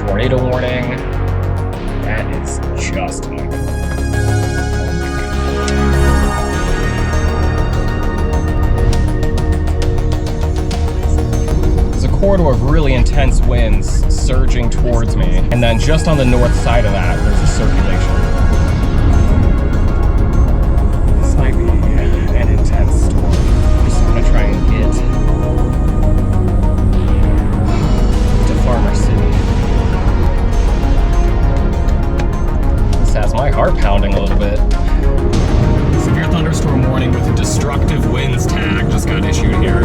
Tornado warning. That is just ugly. There's a corridor of really intense winds surging towards me, and then just on the north side of that, there's a circulation. This might be an intense storm. I just want to try and get to Farmer City. Has my heart pounding a little bit. Severe thunderstorm warning with a destructive winds tag just got issued here.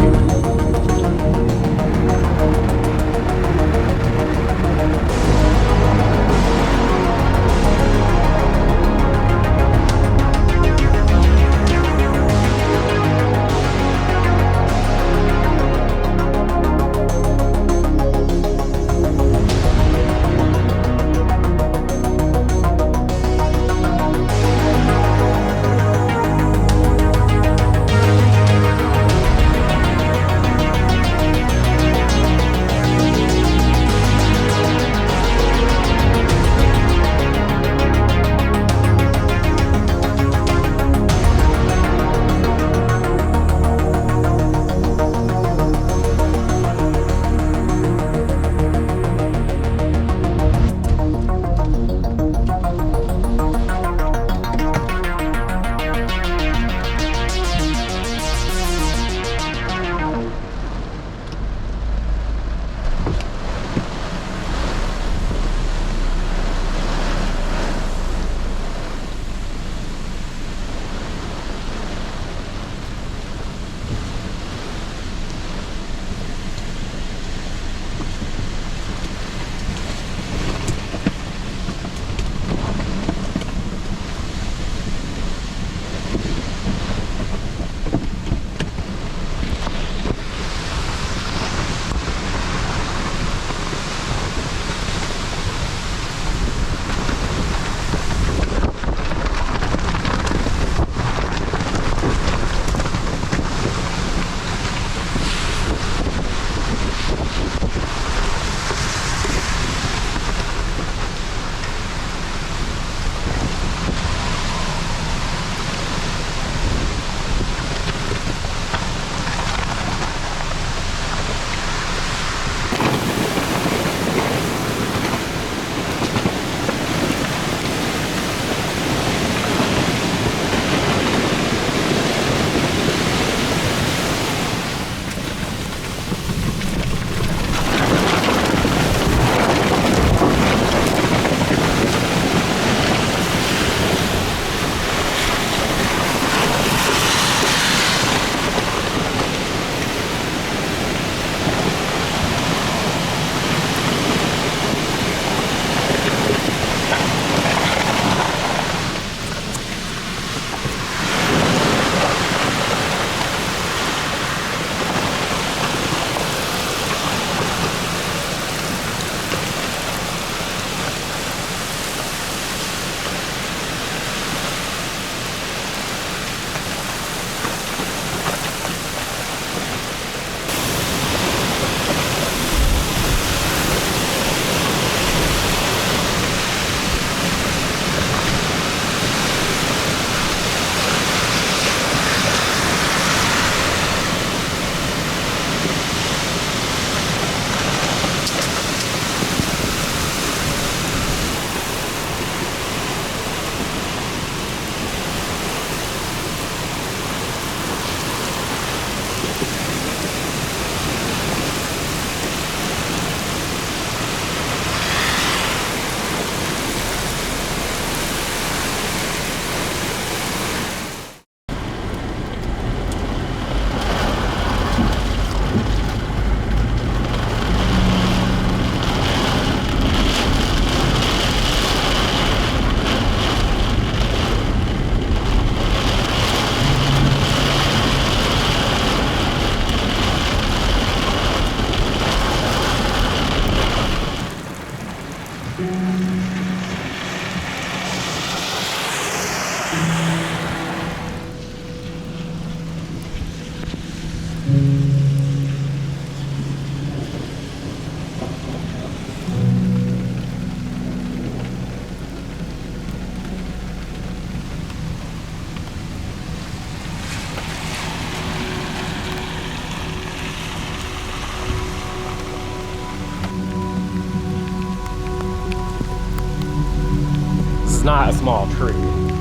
not a small tree,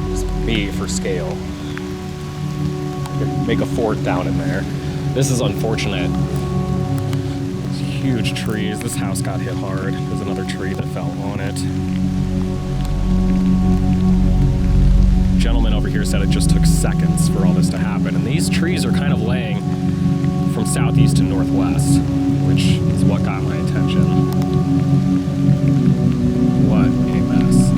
just B for scale. Could make a fort down in there. This is unfortunate. These huge trees. This house got hit hard. There's another tree that fell on it. The gentleman over here said it just took seconds for all this to happen. And these trees are kind of laying from southeast to northwest, which is what got my attention. What a mess.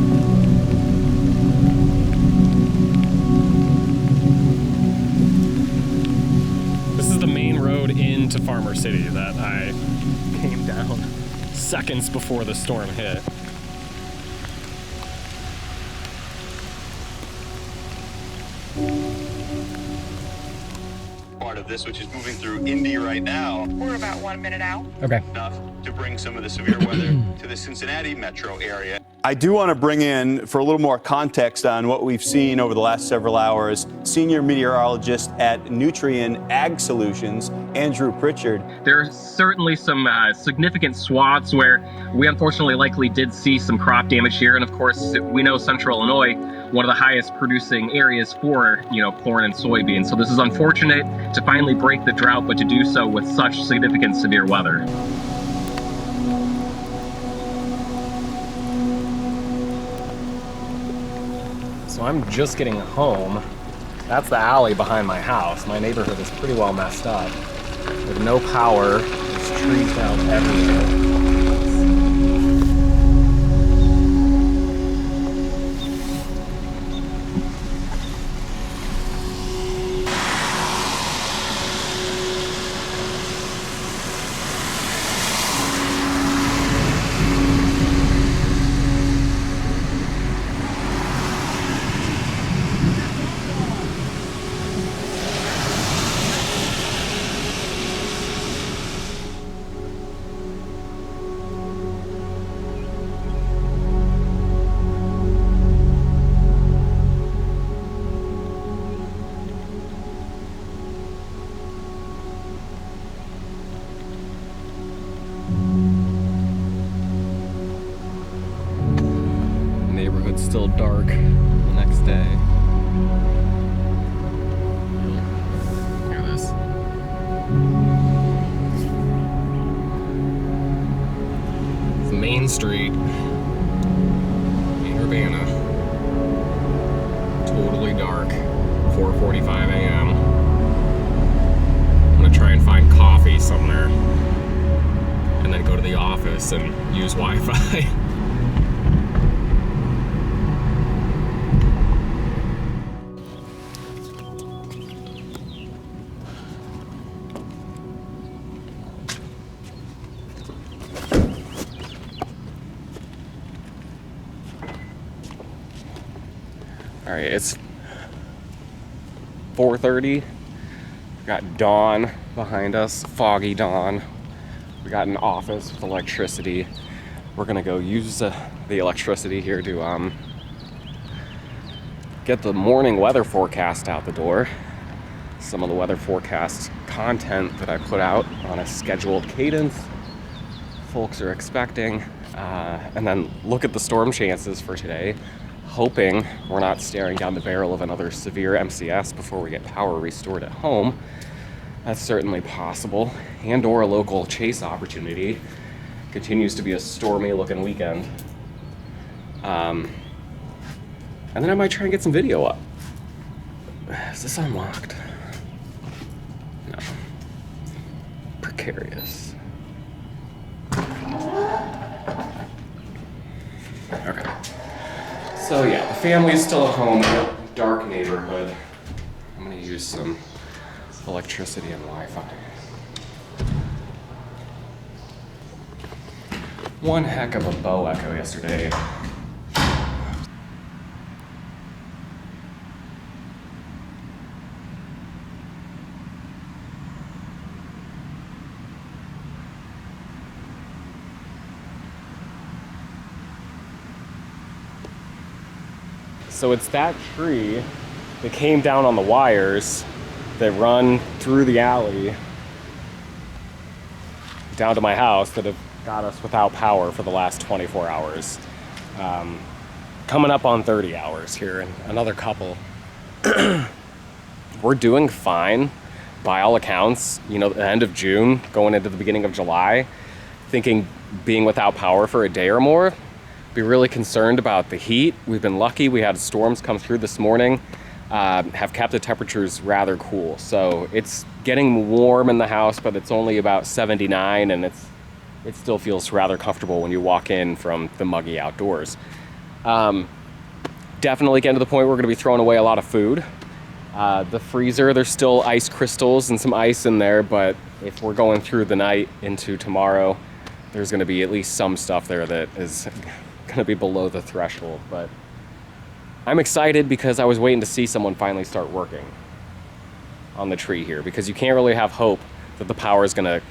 This is the main road into Farmer City that I came down seconds before the storm hit. Part of this, which is moving through Indy right now. We're about 1 minute out. Okay. Enough to bring some of the severe weather to the Cincinnati metro area. I do want to bring in, for a little more context on what we've seen over the last several hours, senior meteorologist at Nutrien Ag Solutions, Andrew Pritchard. There are certainly some significant swaths where we unfortunately likely did see some crop damage here. And of course, we know Central Illinois, one of the highest producing areas for, corn and soybeans. So this is unfortunate to finally break the drought, but to do so with such significant severe weather. So I'm just getting home. That's the alley behind my house. My neighborhood is pretty well messed up. With no power, there's trees down everywhere. Neighborhood's still dark the next day. Hear this? It's Main Street in Urbana. Totally dark. 4:45 a.m. I'm gonna try and find coffee somewhere and then go to the office and use Wi-Fi. All right, it's 4:30. We got dawn behind us, foggy dawn. We got an office with electricity. We're gonna go use the electricity here to get the morning weather forecast out the door. Some of the weather forecast content that I put out on a scheduled cadence folks are expecting, and then look at the storm chances for today, hoping we're not staring down the barrel of another severe MCS before we get power restored at home. That's certainly possible, and or a local chase opportunity. Continues to be a stormy looking weekend. And then I might try and get some video up. Is this unlocked? No. Precarious. Okay. So yeah, the family's still at home in a dark neighborhood. I'm gonna use some electricity and Wi-Fi. One heck of a bow echo yesterday. So it's that tree that came down on the wires that run through the alley down to my house that have got us without power for the last 24 hours. coming up on 30 hours here, and another couple. We're doing fine by all accounts. You know, the end of June, going into the beginning of July, thinking being without power for a day or more, be really concerned about the heat. We've been lucky. We had storms come through this morning, have kept the temperatures rather cool. So it's getting warm in the house, but it's only about 79, and it still feels rather comfortable when you walk in from the muggy outdoors. Definitely getting to the point where we're gonna be throwing away a lot of food. The freezer, there's still ice crystals and some ice in there, but if we're going through the night into tomorrow, there's gonna be at least some stuff there that is gonna be below the threshold. But I'm excited because I was waiting to see someone finally start working on the tree here, because you can't really have hope that the power is gonna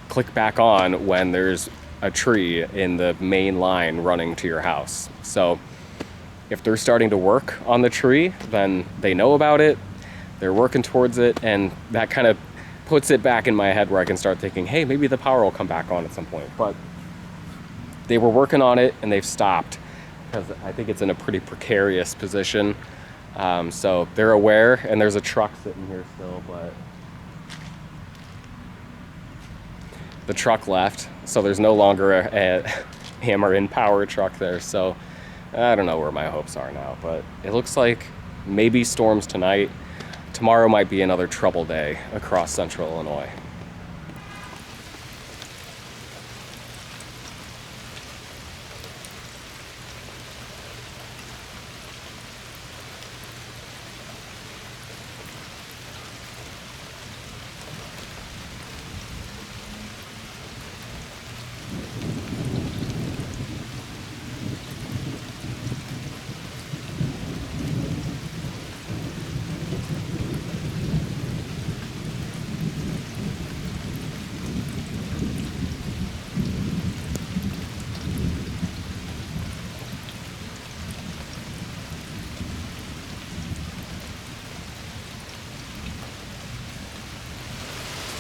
click back on when there's a tree in the main line running to your house. So if they're starting to work on the tree, then they know about it, they're working towards it, and that kind of puts it back in my head where I can start thinking, hey, maybe the power will come back on at some point. But they were working on it and they've stopped, because I think it's in a pretty precarious position. So they're aware, and there's a truck sitting here still, but the truck left, so there's no longer a hammer in power truck there. So I don't know where my hopes are now, but it looks like maybe storms tonight. Tomorrow might be another trouble day across central Illinois.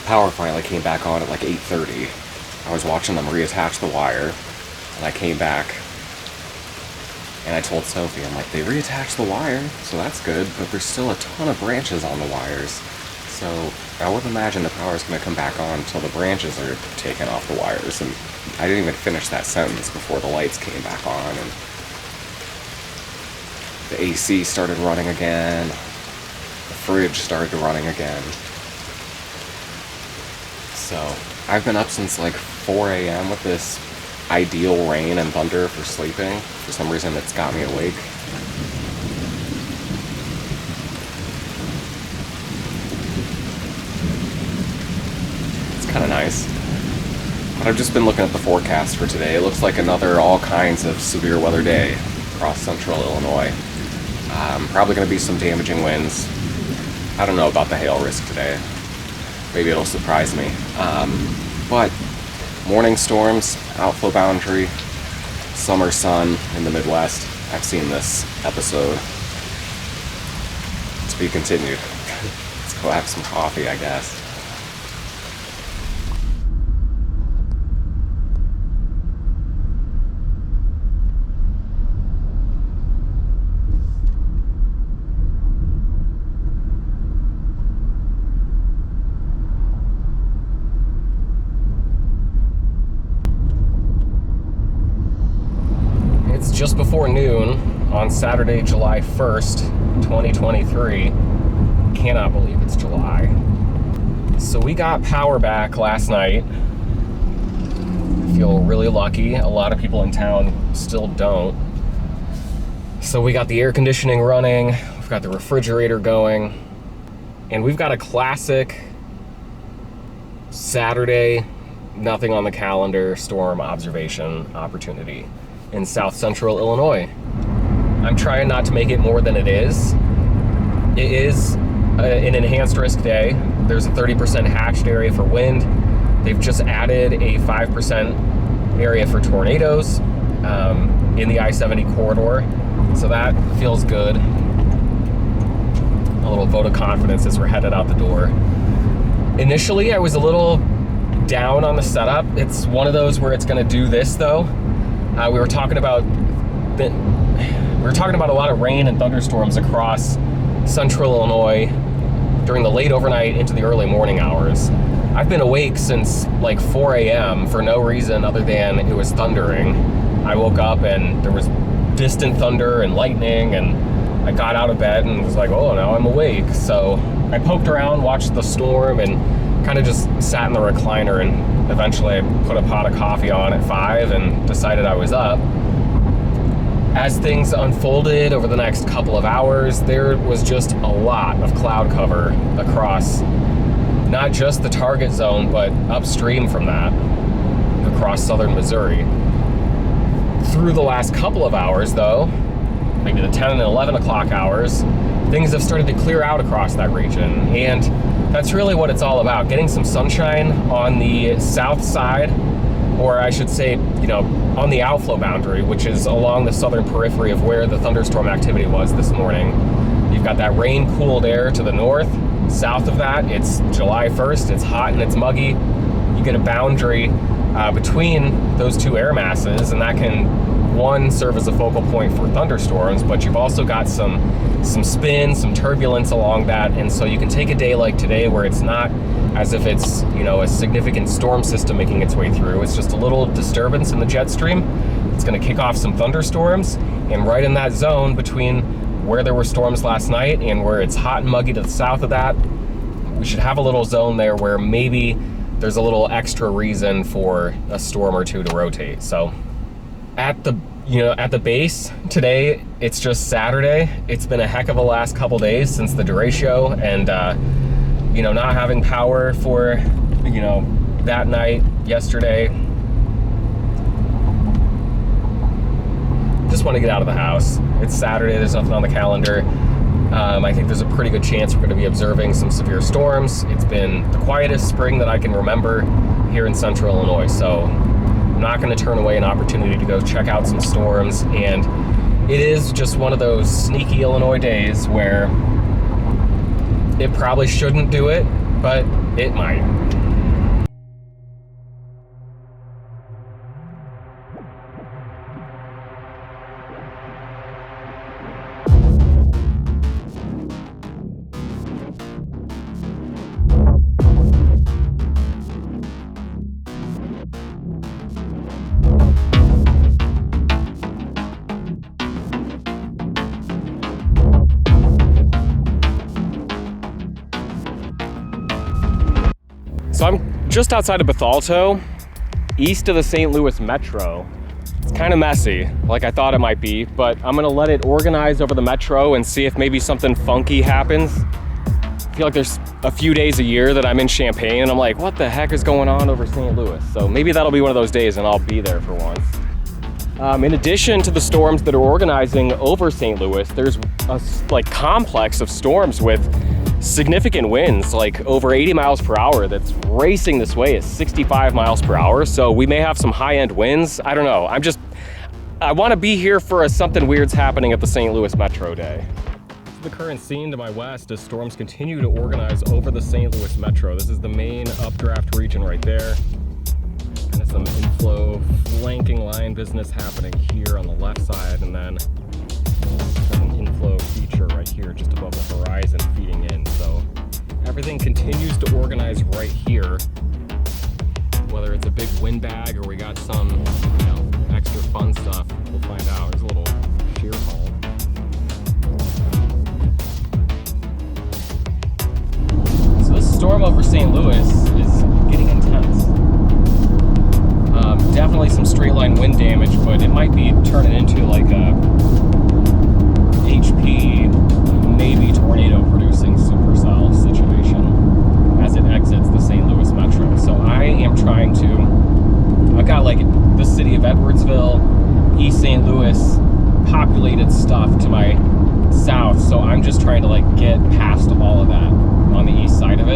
Power finally came back on at like 8:30. I was watching them reattach the wire, and I came back and I told Sophie, I'm like, they reattached the wire, so that's good, but there's still a ton of branches on the wires. So I would imagine the power is going to come back on until the branches are taken off the wires. And I didn't even finish that sentence before the lights came back on, and the AC started running again, the fridge started running again. So I've been up since like 4 a.m. with this ideal rain and thunder for sleeping. For some reason, it's got me awake. It's kind of nice. But I've just been looking at the forecast for today. It looks like another all kinds of severe weather day across central Illinois. Probably going to be some damaging winds. I don't know about the hail risk today. Maybe it'll surprise me. But morning storms, outflow boundary, summer sun in the Midwest. I've seen this episode. To be continued. Let's go have some coffee, I guess. Just before noon on Saturday, July 1st, 2023. Cannot believe it's July. So we got power back last night. I feel really lucky. A lot of people in town still don't. So we got the air conditioning running, we've got the refrigerator going, and we've got a classic Saturday, nothing on the calendar, storm observation opportunity in south central Illinois. I'm trying not to make it more than it is. It is an enhanced risk day. There's a 30% hatched area for wind. They've just added a 5% area for tornadoes in the I-70 corridor. So that feels good. A little vote of confidence as we're headed out the door. Initially, I was a little down on the setup. It's one of those where it's gonna do this though. We were talking about we're talking about a lot of rain and thunderstorms across central Illinois during the late overnight into the early morning hours. I've been awake since like 4 a.m. for no reason other than it was thundering. I woke up and there was distant thunder and lightning, and I got out of bed and was like, oh, now I'm awake. So I poked around, watched the storm, and kind of just sat in the recliner, and eventually I put a pot of coffee on at 5 and decided I was up. As things unfolded over the next couple of hours, there was just a lot of cloud cover across not just the target zone, but upstream from that, across southern Missouri. Through the last couple of hours, though, maybe the 10 and 11 o'clock hours, things have started to clear out across that region. And that's really what it's all about, getting some sunshine on the south side, or I should say, on the outflow boundary, which is along the southern periphery of where the thunderstorm activity was this morning. You've got that rain-cooled air to the north. South of that, it's July 1st, it's hot and it's muggy. You get a boundary between those two air masses, and that can, one, serve as a focal point for thunderstorms, but you've also got some spin, some turbulence along that, and so you can take a day like today where it's not as if it's, a significant storm system making its way through. It's just a little disturbance in the jet stream. It's going to kick off some thunderstorms, and right in that zone between where there were storms last night and where it's hot and muggy to the south of that, we should have a little zone there where maybe there's a little extra reason for a storm or two to rotate. So at the base today, it's just Saturday. It's been a heck of a last couple days since the Derecho, and not having power for that night yesterday. Just want to get out of the house. It's Saturday, there's nothing on the calendar. I think there's a pretty good chance we're going to be observing some severe storms. It's been the quietest spring that I can remember here in central Illinois, so I'm not going to turn away an opportunity to go check out some storms. And it is just one of those sneaky Illinois days where it probably shouldn't do it, but it might. So I'm just outside of Bethalto, east of the St. Louis Metro. It's kind of messy, like I thought it might be, but I'm gonna let it organize over the Metro and see if maybe something funky happens. I feel like there's a few days a year that I'm in Champaign and I'm like, what the heck is going on over St. Louis? So maybe that'll be one of those days and I'll be there for once. In addition to the storms that are organizing over St. Louis, there's a complex of storms with significant winds, like over 80 miles per hour, that's racing this way at 65 miles per hour. So we may have some high-end winds. I don't know. I want to be here for something weird's happening at the St. Louis Metro Day. The current scene to my west as storms continue to organize over the St. Louis Metro. This is the main updraft region right there. Kind of some inflow flanking line business happening here on the left side, and then an inflow feature right here just above the horizon feeding in. So everything continues to organize right here, whether it's a big windbag or we got some extra fun stuff. We'll find out. There's a little shear hole. So this storm over St. Louis is getting intense. Definitely some straight line wind damage, but it might be turning into like a HP, maybe tornado producing supercell situation as it exits the St. Louis Metro. So I am trying to, I've got like the city of Edwardsville, East St. Louis, populated stuff to my south. So I'm just trying to like get past all of that on the east side of it.